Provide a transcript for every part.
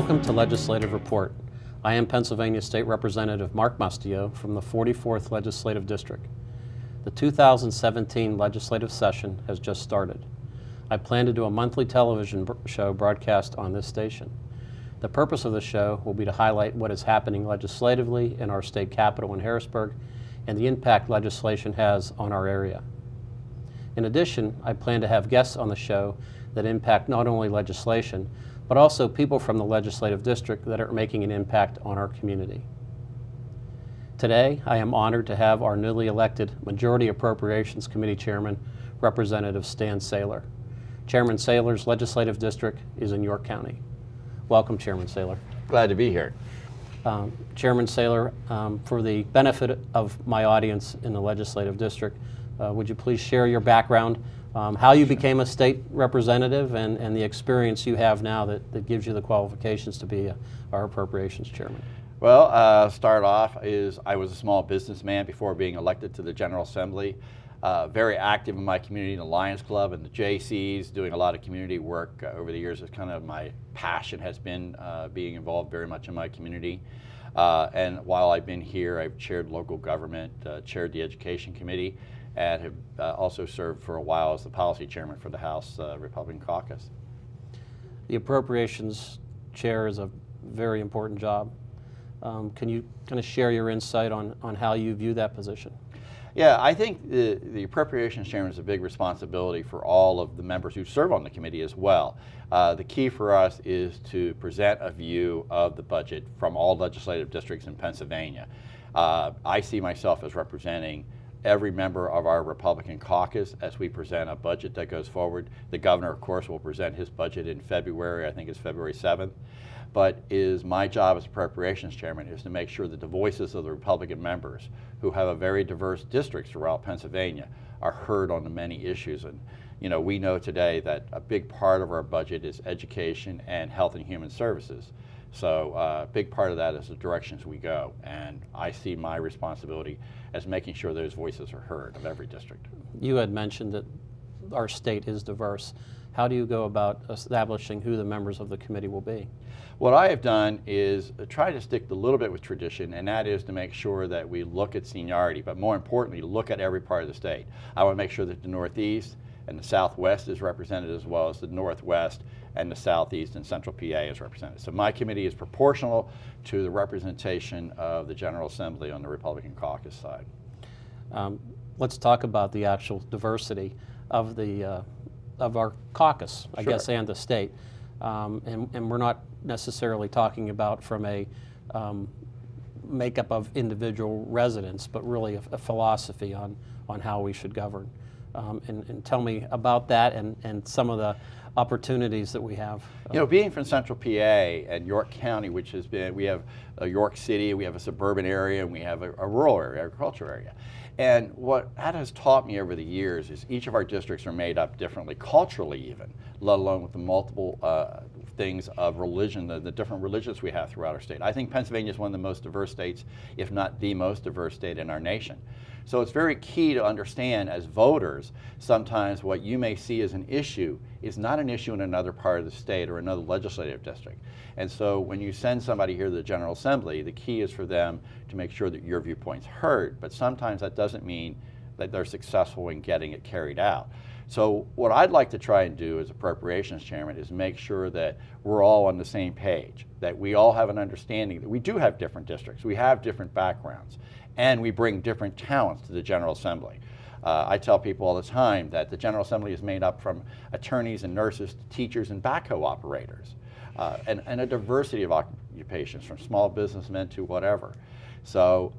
Welcome to Legislative Report. I am Pennsylvania State Representative Mark Mustio from the 44th Legislative District. The 2017 legislative session has just started. I plan to do a monthly television show broadcast on this station. The purpose of the show will be to highlight what is happening legislatively in our state capital in Harrisburg and the impact legislation has on our area. In addition, I plan to have guests on the show that impact not only legislation, but also people from the legislative district that are making an impact on our community. Today, I am honored to have our newly elected Majority Appropriations Committee Chairman, Representative Stan Saylor. Chairman Saylor's legislative district is in York County. Welcome, Chairman Saylor. Glad to be here. Chairman Saylor, for the benefit of my audience in the legislative district, would you please share your background, how you became a state representative, and the experience you have now that gives you the qualifications to be our appropriations chairman? Well, start off is I was a small businessman before being elected to the General Assembly. Very active in my community, in the Lions Club and the JCs, doing a lot of community work over the years. It's kind of my passion has been being involved very much in my community. And while I've been here, I've chaired local government, chaired the Education Committee, and have also served for a while as the policy chairman for the House Republican Caucus. The Appropriations Chair is a very important job. Can you kind of share your insight on how you view that position? Yeah, I think the Appropriations Chairman is a big responsibility for all of the members who serve on the committee as well. The key for us is to present a view of the budget from all legislative districts in Pennsylvania. I see myself as representing every member of our Republican caucus as we present a budget that goes forward. The governor, of course, will present his budget in February. I think it's February 7th. But is my job as Appropriations Chairman is to make sure that the voices of the Republican members who have a very diverse districts throughout Pennsylvania are heard on the many issues. And we know today that a big part of our budget is education and health and human services. So a big part of that is the directions we go. And I see my responsibility as making sure those voices are heard of every district. You had mentioned that our state is diverse. How do you go about establishing who the members of the committee will be? What I have done is try to stick a little bit with tradition, and that is to make sure that we look at seniority, but more importantly, look at every part of the state. I want to make sure that the Northeast and the Southwest is represented, as well as the Northwest and the Southeast and Central PA is represented. So my committee is proportional to the representation of the General Assembly on the Republican caucus side. Let's talk about the actual diversity of our caucus, I Sure. guess, and the state. And we're not necessarily talking about from a makeup of individual residents, but really a philosophy on how we should govern. And tell me about that and some of the opportunities that we have. Being from Central PA and York County, which has been, we have a York City, we have a suburban area, and we have a rural area, agricultural area. And what that has taught me over the years is each of our districts are made up differently, culturally even, let alone with the multiple things of religion, the different religions we have throughout our state. I think Pennsylvania is one of the most diverse states, if not the most diverse state in our nation. So it's very key to understand as voters, sometimes what you may see as an issue is not an issue in another part of the state or another legislative district. And so when you send somebody here to the General Assembly, the key is for them to make sure that your viewpoint's heard, but sometimes that doesn't mean that they're successful in getting it carried out. So what I'd like to try and do as Appropriations Chairman is make sure that we're all on the same page, that we all have an understanding that we do have different districts, we have different backgrounds, and we bring different talents to the General Assembly. I tell people all the time that the General Assembly is made up from attorneys and nurses to teachers and backhoe operators, and a diversity of occupations, from small businessmen to whatever. So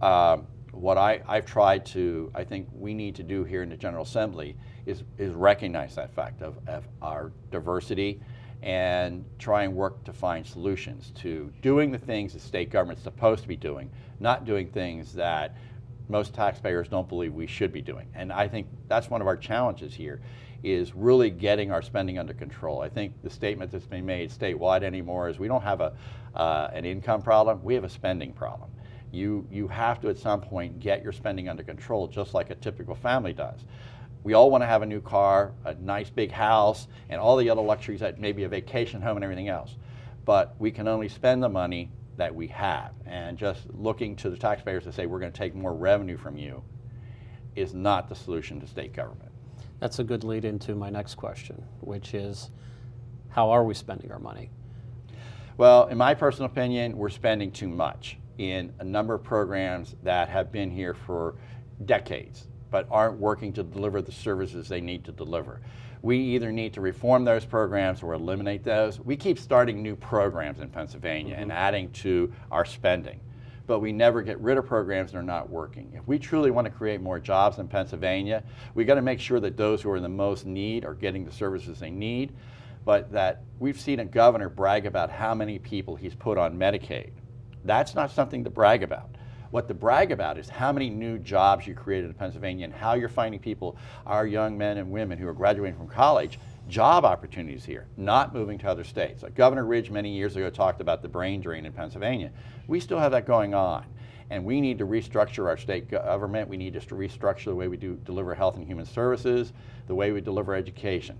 what I've tried to, I think we need to do here in the General Assembly is recognize that fact of our diversity and try and work to find solutions to doing the things the state government's supposed to be doing, not doing things that most taxpayers don't believe we should be doing. And I think that's one of our challenges here, is really getting our spending under control. I think the statement that's been made statewide anymore is we don't have an income problem, we have a spending problem. You have to at some point get your spending under control, just like a typical family does. We all want to have a new car, a nice big house, and all the other luxuries that maybe a vacation home and everything else. but we can only spend the money that we have. And just looking to the taxpayers to say we're going to take more revenue from you is not the solution to state government. That's a good lead into my next question, which is, how are we spending our money? Well, in my personal opinion, we're spending too much in a number of programs that have been here for decades, but aren't working to deliver the services they need to deliver. We either need to reform those programs or eliminate those. We keep starting new programs in Pennsylvania and adding to our spending, but we never get rid of programs that are not working. If we truly want to create more jobs in Pennsylvania, we got to make sure that those who are in the most need are getting the services they need, but that we've seen a governor brag about how many people he's put on Medicaid. That's not something to brag about. What to brag about is how many new jobs you created in Pennsylvania and how you're finding people, our young men and women who are graduating from college, job opportunities here, not moving to other states. Like Governor Ridge many years ago talked about the brain drain in Pennsylvania. We still have that going on. And we need to restructure our state government. We need to restructure the way we deliver health and human services, the way we deliver education,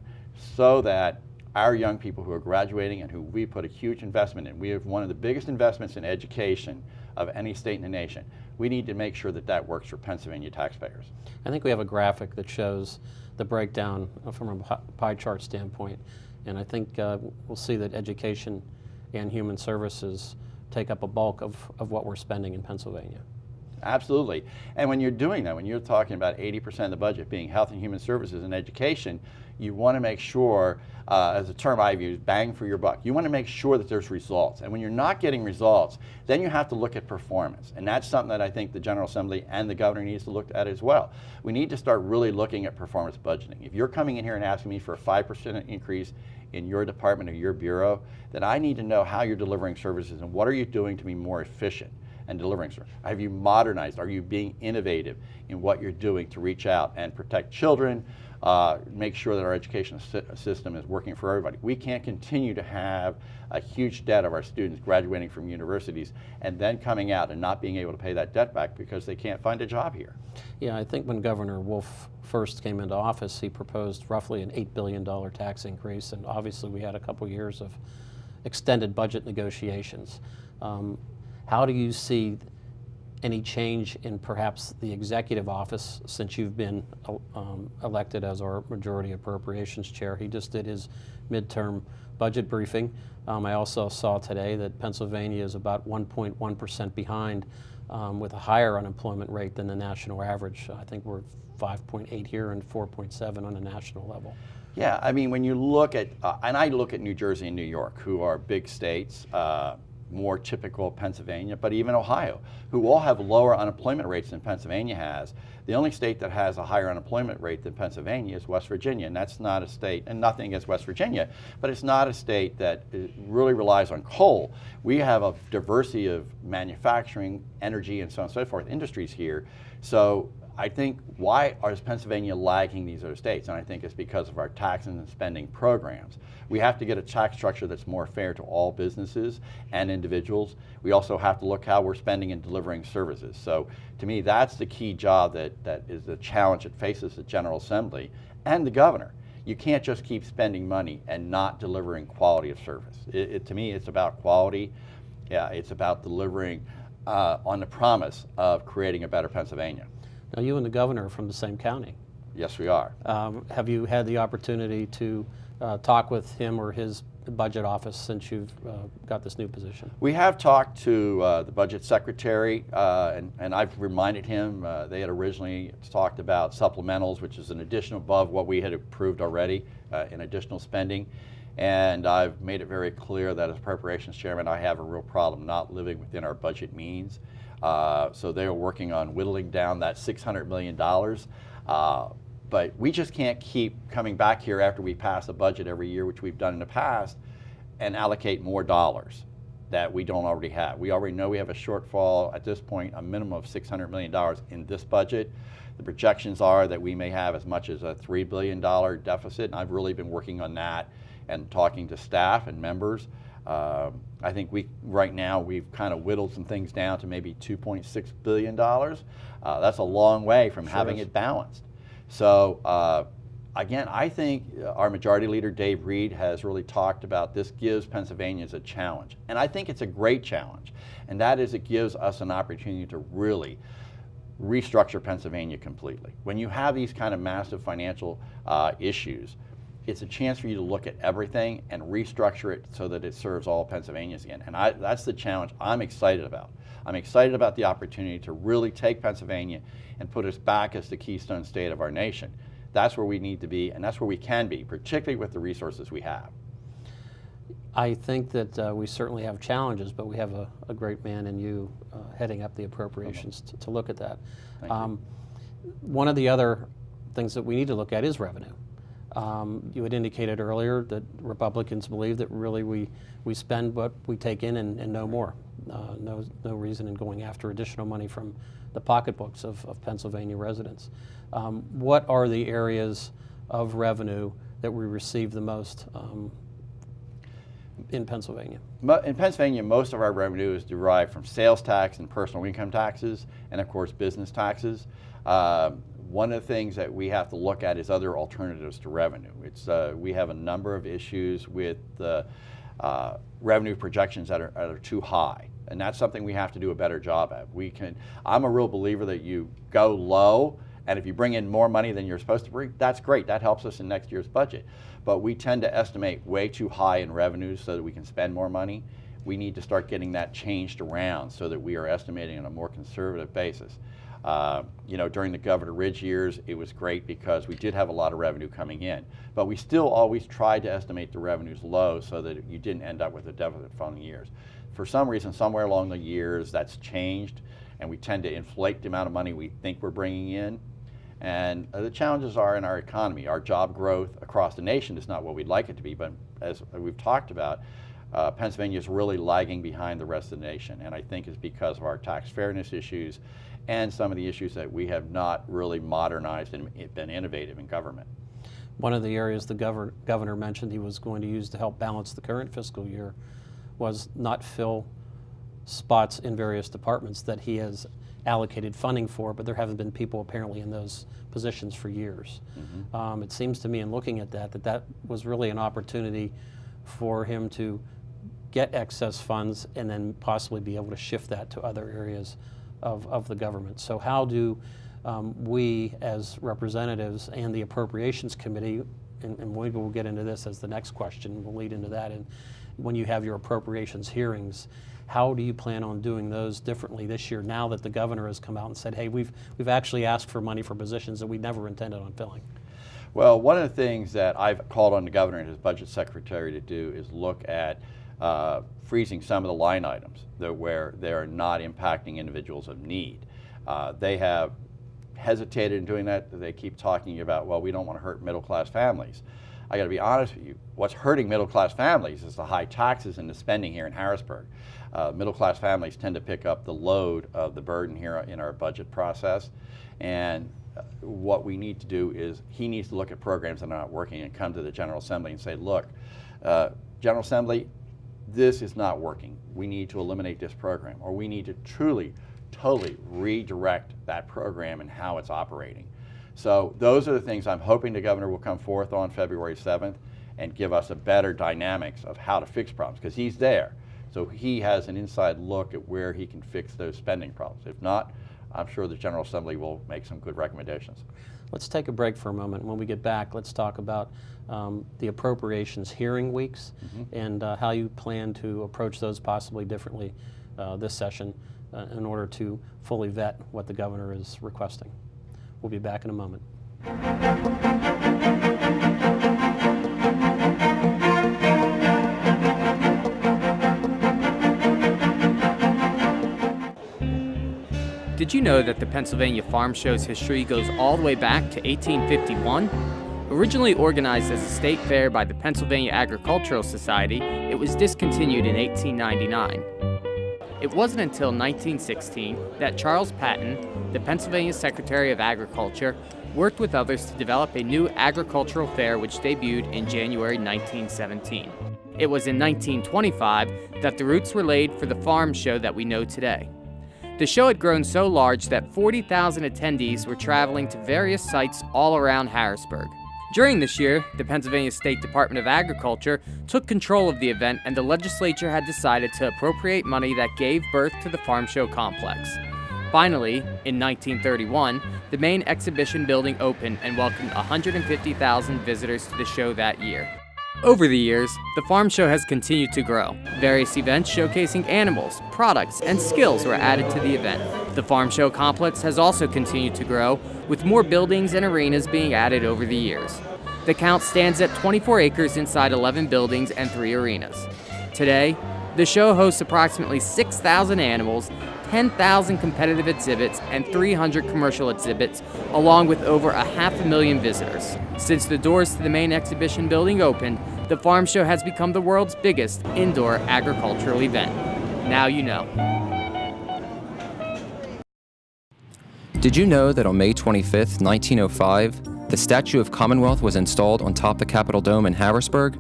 so that our young people who are graduating and who we put a huge investment in, we have one of the biggest investments in education of any state in the nation. We need to make sure that that works for Pennsylvania taxpayers. I think we have a graphic that shows the breakdown from a pie chart standpoint, and I think we'll see that education and human services take up a bulk of what we're spending in Pennsylvania. Absolutely. And when you're doing that, when you're talking about 80% of the budget being health and human services and education, you want to make sure, as a term I've used, bang for your buck. You want to make sure that there's results. And when you're not getting results, then you have to look at performance. And that's something that I think the General Assembly and the governor needs to look at as well. We need to start really looking at performance budgeting. If you're coming in here and asking me for a 5% increase in your department or your bureau, then I need to know how you're delivering services and what are you doing to be more efficient and delivering services. Have you modernized? Are you being innovative in what you're doing to reach out and protect children, make sure that our education system is working for everybody? We can't continue to have a huge debt of our students graduating from universities and then coming out and not being able to pay that debt back because they can't find a job here. Yeah, I think when Governor Wolf first came into office, he proposed roughly an $8 billion tax increase, and obviously we had a couple years of extended budget negotiations. How do you see any change in perhaps the executive office since you've been elected as our majority appropriations chair? He just did his midterm budget briefing. I also saw today that Pennsylvania is about 1.1% behind with a higher unemployment rate than the national average. I think we're 5.8 here and 4.7 on a national level. Yeah, I mean, when you look at, and I look at New Jersey and New York, who are big states, more typical Pennsylvania, but even Ohio, who all have lower unemployment rates than Pennsylvania has. The only state that has a higher unemployment rate than Pennsylvania is West Virginia, and that's not a state, and nothing against West Virginia, but it's not a state that really relies on coal. We have a diversity of manufacturing, energy, and so on and so forth, industries here. So I think, why is Pennsylvania lagging these other states? And I think it's because of our tax and spending programs. We have to get a tax structure that's more fair to all businesses and individuals. We also have to look how we're spending and delivering services. So to me, that's the key job that is the challenge that faces the General Assembly and the governor. You can't just keep spending money and not delivering quality of service. To me, it's about quality. Yeah, it's about delivering on the promise of creating a better Pennsylvania. Now, you and the governor are from the same county. Yes, we are. Have you had the opportunity to talk with him or his budget office since you've got this new position? We have talked to the budget secretary, and I've reminded him they had originally talked about supplementals, which is an additional above what we had approved already in additional spending. And I've made it very clear that as Appropriations Chairman, I have a real problem not living within our budget means. So they are working on whittling down that $600 million. But we just can't keep coming back here after we pass a budget every year, which we've done in the past, and allocate more dollars that we don't already have. We already know we have a shortfall at this point, a minimum of $600 million in this budget. The projections are that we may have as much as a $3 billion deficit, and I've really been working on that and talking to staff and members. I think right now we've kind of whittled some things down to maybe $2.6 billion. That's a long way from having it balanced. So Again, I think our Majority Leader Dave Reed has really talked about this gives Pennsylvanians a challenge. And I think it's a great challenge. And that is, it gives us an opportunity to really restructure Pennsylvania completely. When you have these kind of massive financial issues, it's a chance for you to look at everything and restructure it so that it serves all Pennsylvanians again. And that's the challenge I'm excited about. I'm excited about the opportunity to really take Pennsylvania and put us back as the keystone state of our nation. That's where we need to be, and that's where we can be, particularly with the resources we have. I think that we certainly have challenges, but we have a great man in you heading up the appropriations to look at that. One of the other things that we need to look at is revenue. You had indicated earlier that Republicans believe that really we spend what we take in and no more. No reason in going after additional money from the pocketbooks of Pennsylvania residents. What are the areas of revenue that we receive the most in Pennsylvania? In Pennsylvania, most of our revenue is derived from sales tax and personal income taxes, and of course business taxes. One of the things that we have to look at is other alternatives to revenue. We have a number of issues with the revenue projections that are too high, and that's something we have to do a better job at. I'm a real believer that you go low, and if you bring in more money than you're supposed to bring, that's great. That helps us in next year's budget. But we tend to estimate way too high in revenues so that we can spend more money. We need to start getting that changed around so that we are estimating on a more conservative basis. During the Governor Ridge years, it was great because we did have a lot of revenue coming in, but we still always tried to estimate the revenues low so that you didn't end up with a deficit funding years. For some reason, somewhere along the years, that's changed, and we tend to inflate the amount of money we think we're bringing in. And the challenges are in our economy. Our job growth across the nation is not what we'd like it to be, but as we've talked about, Pennsylvania is really lagging behind the rest of the nation, and I think it's because of our tax fairness issues and some of the issues that we have not really modernized and been innovative in government. One of the areas the governor mentioned he was going to use to help balance the current fiscal year was not fill spots in various departments that he has allocated funding for, but there haven't been people apparently in those positions for years. Mm-hmm. It seems to me in looking at that was really an opportunity for him to get excess funds and then possibly be able to shift that to other areas of the government. So how do we as representatives and the Appropriations Committee, and maybe we'll get into this as the next question, we'll lead into that, and when you have your appropriations hearings, how do you plan on doing those differently this year now that the governor has come out and said, hey, we've actually asked for money for positions that we never intended on filling? Well, one of the things that I've called on the governor and his budget secretary to do is look at freezing some of the line items where they're not impacting individuals of need. They have hesitated in doing that. They keep talking about, well, we don't want to hurt middle-class families. I got to be honest with you, what's hurting middle-class families is the high taxes and the spending here in Harrisburg. Middle-class families tend to pick up the load of the burden here in our budget process, and what we need to do is he needs to look at programs that are not working and come to the General Assembly and say, look, General Assembly, this is not working. We need to eliminate this program, or we need to truly, totally redirect that program and how it's operating. So those are the things I'm hoping the governor will come forth on February 7th and give us a better dynamics of how to fix problems, because he's there. So he has an inside look at where he can fix those spending problems. If not, I'm sure the General Assembly will make some good recommendations. Let's take a break for a moment. When we get back, let's talk about the appropriations hearing weeks and how you plan to approach those possibly differently this session in order to fully vet what the governor is requesting. We'll be back in a moment. Did you know that the Pennsylvania Farm Show's history goes all the way back to 1851? Originally organized as a state fair by the Pennsylvania Agricultural Society, it was discontinued in 1899. It wasn't until 1916 that Charles Patton, the Pennsylvania Secretary of Agriculture, worked with others to develop a new agricultural fair which debuted in January 1917. It was in 1925 that the roots were laid for the farm show that we know today. The show had grown so large that 40,000 attendees were traveling to various sites all around Harrisburg. During this year, the Pennsylvania State Department of Agriculture took control of the event, and the legislature had decided to appropriate money that gave birth to the farm show complex. Finally, in 1931, the main exhibition building opened and welcomed 150,000 visitors to the show that year. Over the years, the farm show has continued to grow. Various events showcasing animals, products, and skills were added to the event. The farm show complex has also continued to grow, with more buildings and arenas being added over the years. The count stands at 24 acres inside 11 buildings and 3 arenas. Today, the show hosts approximately 6,000 animals, 10,000 competitive exhibits, and 300 commercial exhibits, along with over 500,000 visitors. Since the doors to the main exhibition building opened, the farm show has become the world's biggest indoor agricultural event. Now you know. Did you know that on May 25, 1905, the Statue of Commonwealth was installed on top the Capitol Dome in Harrisburg?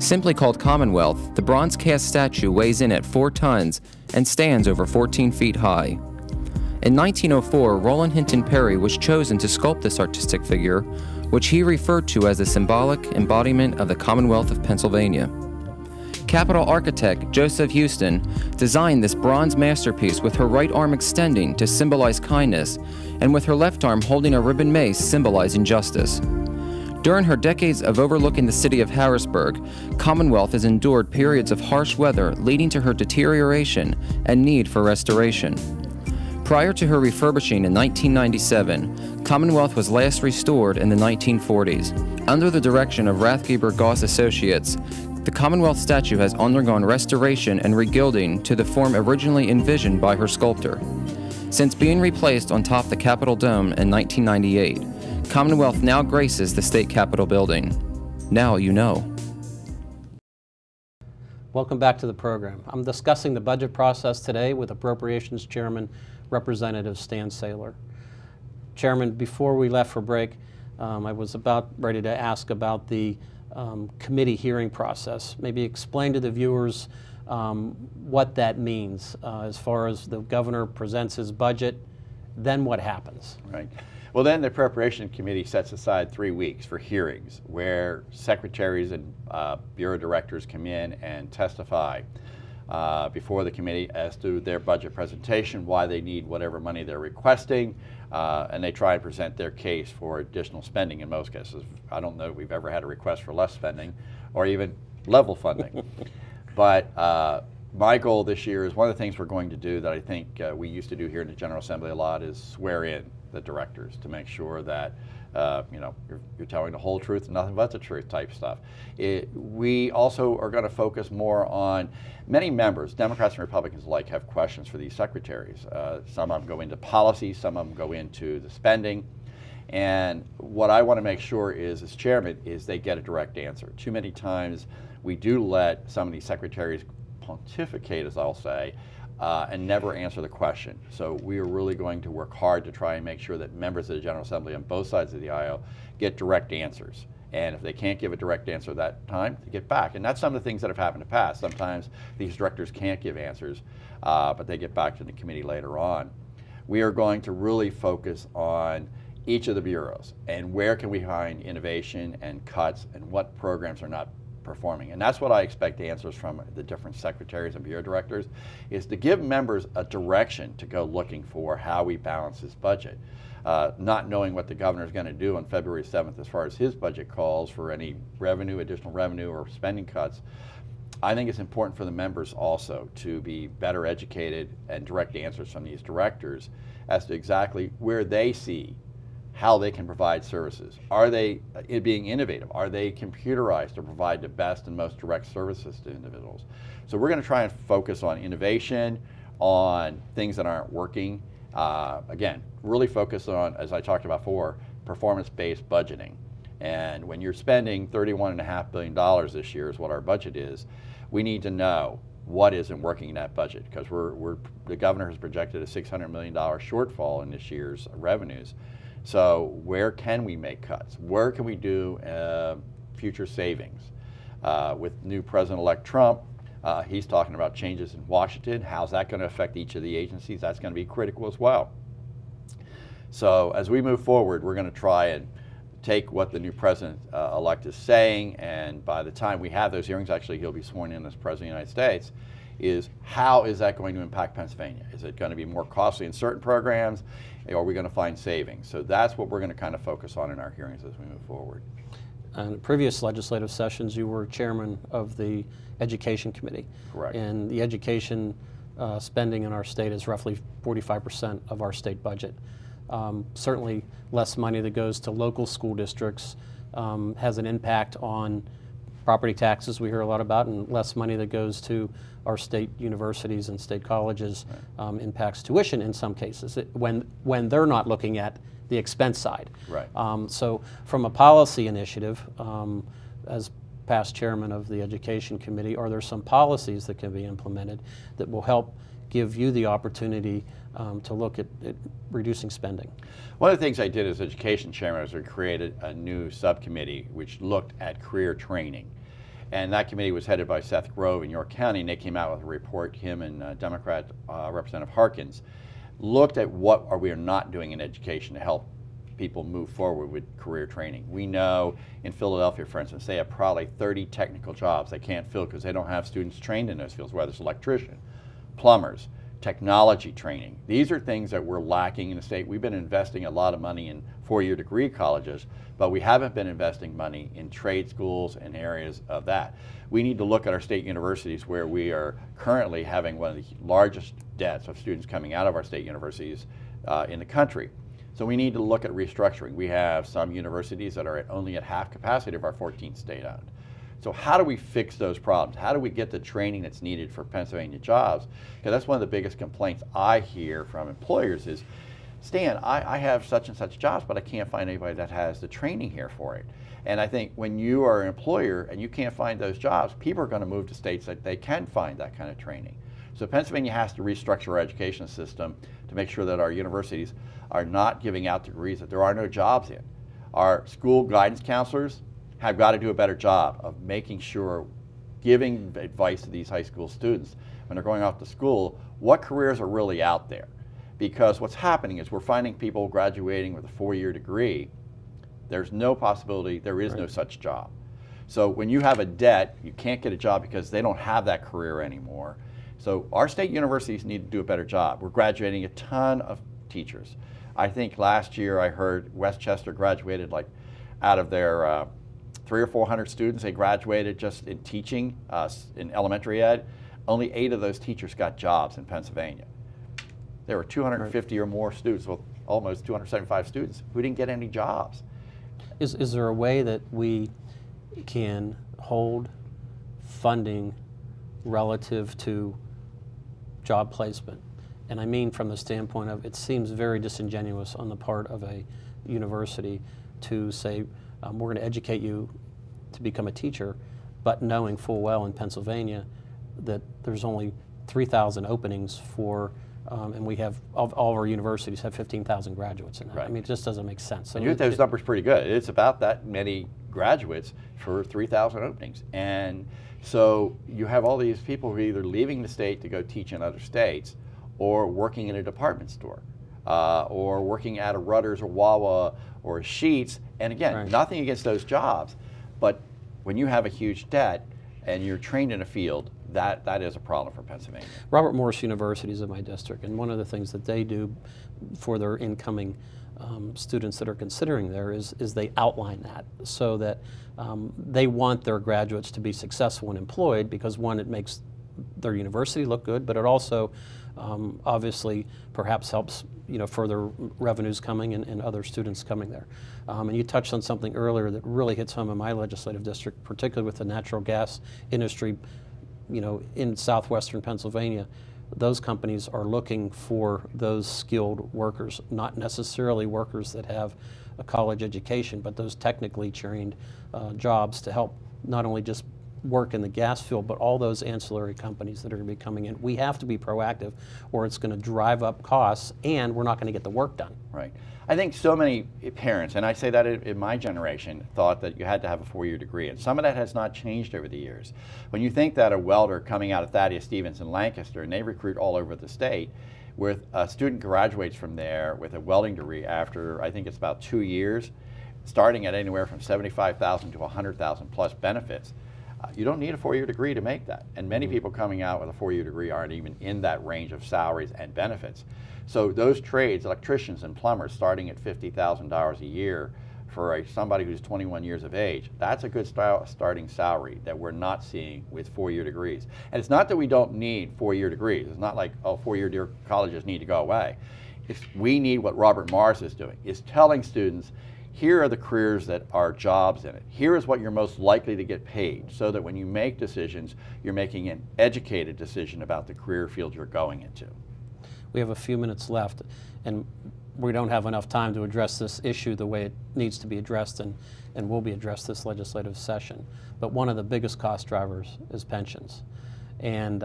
Simply called Commonwealth, the bronze cast statue weighs in at 4 tons and stands over 14 feet high. In 1904, Roland Hinton Perry was chosen to sculpt this artistic figure, which he referred to as the symbolic embodiment of the Commonwealth of Pennsylvania. Capitol architect Joseph Houston designed this bronze masterpiece with her right arm extending to symbolize kindness and with her left arm holding a ribbon mace symbolizing justice. During her decades of overlooking the city of Harrisburg, Commonwealth has endured periods of harsh weather leading to her deterioration and need for restoration. Prior to her refurbishing in 1997, Commonwealth was last restored in the 1940s. Under the direction of Rathgeber Goss Associates, the Commonwealth statue has undergone restoration and regilding to the form originally envisioned by her sculptor. Since being replaced on top the Capitol Dome in 1998, Commonwealth now graces the state capitol building. Now you know. Welcome back to the program. I'm discussing the budget process today with Appropriations Chairman Representative Stan Saylor. Chairman, before we left for break, I was about ready to ask about the committee hearing process. Maybe explain to the viewers what that means as far as the governor presents his budget, then what happens? Right. Well, then the Appropriation Committee sets aside 3 weeks for hearings where secretaries and bureau directors come in and testify before the committee as to their budget presentation, why they need whatever money they're requesting, and they try and present their case for additional spending in most cases. I don't know if we've ever had a request for less spending or even level funding. But my goal this year is one of the things we're going to do that I think we used to do here in the General Assembly a lot is swear in the directors to make sure that you're telling the whole truth and nothing but the truth type stuff. We also are going to focus more on many members, Democrats and Republicans alike, have questions for these secretaries. Some of them go into policy, some of them go into the spending. And what I want to make sure is, as chairman, is they get a direct answer. Too many times we do let some of these secretaries pontificate, as I'll say, and never answer the question. So we are really going to work hard to try and make sure that members of the General Assembly on both sides of the aisle get direct answers. And if they can't give a direct answer that time, they get back. And that's some of the things that have happened in the past. Sometimes these directors can't give answers, but they get back to the committee later on. We are going to really focus on each of the bureaus and where can we find innovation and cuts and what programs are not performing. And that's what I expect answers from the different secretaries and bureau directors, is to give members a direction to go looking for how we balance this budget. Not knowing what the governor is going to do on February 7th as far as his budget calls for any revenue, additional revenue or spending cuts, I think it's important for the members also to be better educated and direct answers from these directors as to exactly where they see how they can provide services. Are they being innovative? Are they computerized to provide the best and most direct services to individuals? So we're going to try and focus on innovation, on things that aren't working. Again, really focus on, as I talked about before, performance-based budgeting. And when you're spending $31.5 billion this year is what our budget is, we need to know what isn't working in that budget, because the governor has projected a $600 million shortfall in this year's revenues. So where can we make cuts? Where can we do future savings? With new President-elect Trump, he's talking about changes in Washington. How's that going to affect each of the agencies? That's going to be critical as well. So as we move forward, we're going to try and take what the new president-elect is saying, and by the time we have those hearings, actually he'll be sworn in as President of the United States, is how is that going to impact Pennsylvania? Is it going to be more costly in certain programs, or are we going to find savings? So that's what we're going to kind of focus on in our hearings as we move forward. In previous legislative sessions, you were chairman of the Education Committee. Correct. And the education spending in our state is roughly 45% of our state budget. Certainly less money that goes to local school districts has an impact on property taxes we hear a lot about, and less money that goes to our state universities and state colleges impacts tuition in some cases when they're not looking at the expense side. Right. So from a policy initiative, as past chairman of the Education Committee, are there some policies that can be implemented that will help give you the opportunity to look at reducing spending? One of the things I did as Education Chairman was we created a new subcommittee which looked at career training. And that committee was headed by Seth Grove in York County, and they came out with a report, him and Democrat Representative Harkins, looked at what we are not doing in education to help people move forward with career training. We know in Philadelphia, for instance, they have probably 30 technical jobs they can't fill because they don't have students trained in those fields, whether it's electrician, plumbers, technology training. These are things that we're lacking in the state. We've been investing a lot of money in four-year degree colleges, but we haven't been investing money in trade schools and areas of that. We need to look at our state universities, where we are currently having one of the largest debts of students coming out of our state universities in the country. So we need to look at restructuring. We have some universities that are only at half capacity of our 14 state-owned. So how do we fix those problems? How do we get the training that's needed for Pennsylvania jobs? Because that's one of the biggest complaints I hear from employers is, Stan, I have such and such jobs, but I can't find anybody that has the training here for it. And I think when you are an employer and you can't find those jobs, people are going to move to states that they can find that kind of training. So Pennsylvania has to restructure our education system to make sure that our universities are not giving out degrees that there are no jobs in. Our school guidance counselors have got to do a better job of making sure, giving advice to these high school students when they're going off to school, what careers are really out there. Because what's happening is we're finding people graduating with a four-year degree. There's no possibility, there is no such job. So when you have a debt, you can't get a job because they don't have that career anymore. So our state universities need to do a better job. We're graduating a ton of teachers. I think last year I heard Westchester graduated like out of their 300 or 400 students, they graduated just in teaching in elementary ed. Only 8 of those teachers got jobs in Pennsylvania. There were 250 or more students, well, almost 275 students who didn't get any jobs. Is there a way that we can hold funding relative to job placement? And I mean from the standpoint of, it seems very disingenuous on the part of a university to say, we're going to educate you to become a teacher, but knowing full well in Pennsylvania that there's only 3,000 openings for, and we have, all of our universities have 15,000 graduates in that. Right. I mean, it just doesn't make sense. So And you get those numbers pretty good. It's about that many graduates for 3,000 openings. And so you have all these people who are either leaving the state to go teach in other states, or working in a department store, or working at a Rutter's or Wawa or a Sheetz. And again, nothing against those jobs, but when you have a huge debt and you're trained in a field, that is a problem for Pennsylvania. Robert Morris University is in my district, and one of the things that they do for their incoming students that are considering there is they outline that so that they want their graduates to be successful and employed, because one, it makes their university look good, but it also obviously perhaps helps further revenues coming and other students coming there. And you touched on something earlier that really hits home in my legislative district, particularly with the natural gas industry in southwestern Pennsylvania. Those companies are looking for those skilled workers, not necessarily workers that have a college education, but those technically trained jobs to help not only just work in the gas field, but all those ancillary companies that are going to be coming in. We have to be proactive, or it's going to drive up costs, and we're not going to get the work done. Right. I think so many parents, and I say that in my generation, thought that you had to have a four-year degree, and some of that has not changed over the years. When you think that a welder coming out of Thaddeus Stevens in Lancaster, and they recruit all over the state, with a student graduates from there with a welding degree after, I think it's about 2 years, starting at anywhere from $75,000 to $100,000 plus benefits. You don't need a 4-year degree to make that. And many people coming out with a 4-year degree aren't even in that range of salaries and benefits. So those trades, electricians and plumbers, starting at $50,000 a year for somebody who's 21 years of age, that's a good starting salary that we're not seeing with 4-year degrees. And it's not that we don't need 4-year degrees. It's not like, oh, 4-year colleges need to go away. We need what Robert Morris is doing, is telling students, here are the careers that are jobs in it. Here is what you're most likely to get paid, so that when you make decisions, you're making an educated decision about the career field you're going into. We have a few minutes left, and we don't have enough time to address this issue the way it needs to be addressed and will be addressed this legislative session. But one of the biggest cost drivers is pensions. And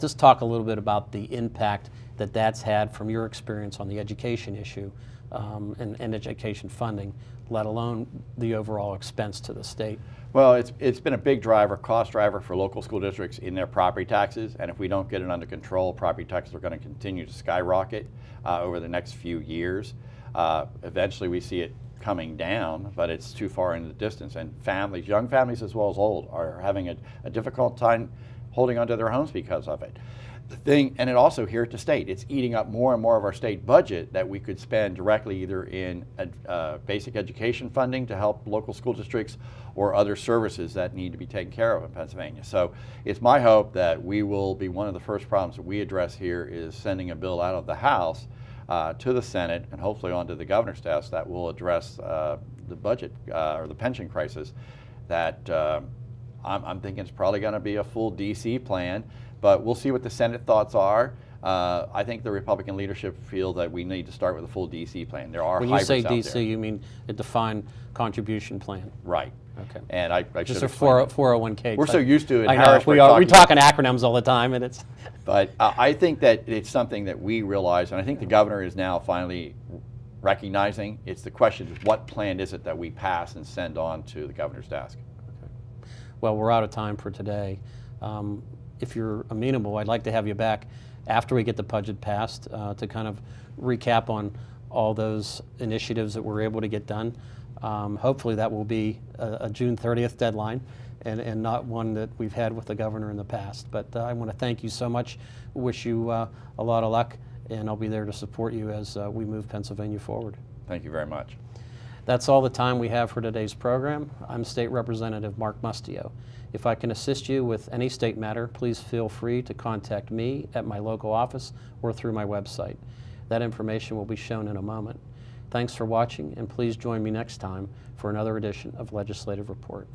just talk a little bit about the impact that that's had from your experience on the education issue and education funding, let alone the overall expense to the state. Well, it's been a big driver, cost driver for local school districts in their property taxes, and if we don't get it under control, property taxes are going to continue to skyrocket over the next few years. Eventually we see it coming down, but it's too far in the distance, and families, young families as well as old, are having a difficult time holding onto their homes because of it. The thing, and it also here at the state, it's eating up more and more of our state budget that we could spend directly either in basic education funding to help local school districts or other services that need to be taken care of in Pennsylvania. So it's my hope that we will be one of the first problems that we address here is sending a bill out of the House to the Senate and hopefully onto the governor's desk that will address the budget or the pension crisis that I'm thinking it's probably going to be a full DC plan. But we'll see what the Senate thoughts are. I think the Republican leadership feel that we need to start with a full DC plan. There are When you say hybrids out there. DC, you mean a defined contribution plan? Right. Okay. And I Just should a explain that. 401k. We're so used to it in I know, Harrisburg we talk in acronyms all the time, and it's. But I think that it's something that we realize, and I think the governor is now finally recognizing. It's the question is, what plan is it that we pass and send on to the governor's desk? Okay. Well, we're out of time for today. If you're amenable, I'd like to have you back after we get the budget passed to kind of recap on all those initiatives that we're able to get done. Hopefully that will be a June 30th deadline and not one that we've had with the governor in the past. But I want to thank you so much, wish you a lot of luck, and I'll be there to support you as we move Pennsylvania forward. Thank you very much. That's all the time we have for today's program. I'm State Representative Mark Mustio. If I can assist you with any state matter, please feel free to contact me at my local office or through my website. That information will be shown in a moment. Thanks for watching, and please join me next time for another edition of Legislative Report.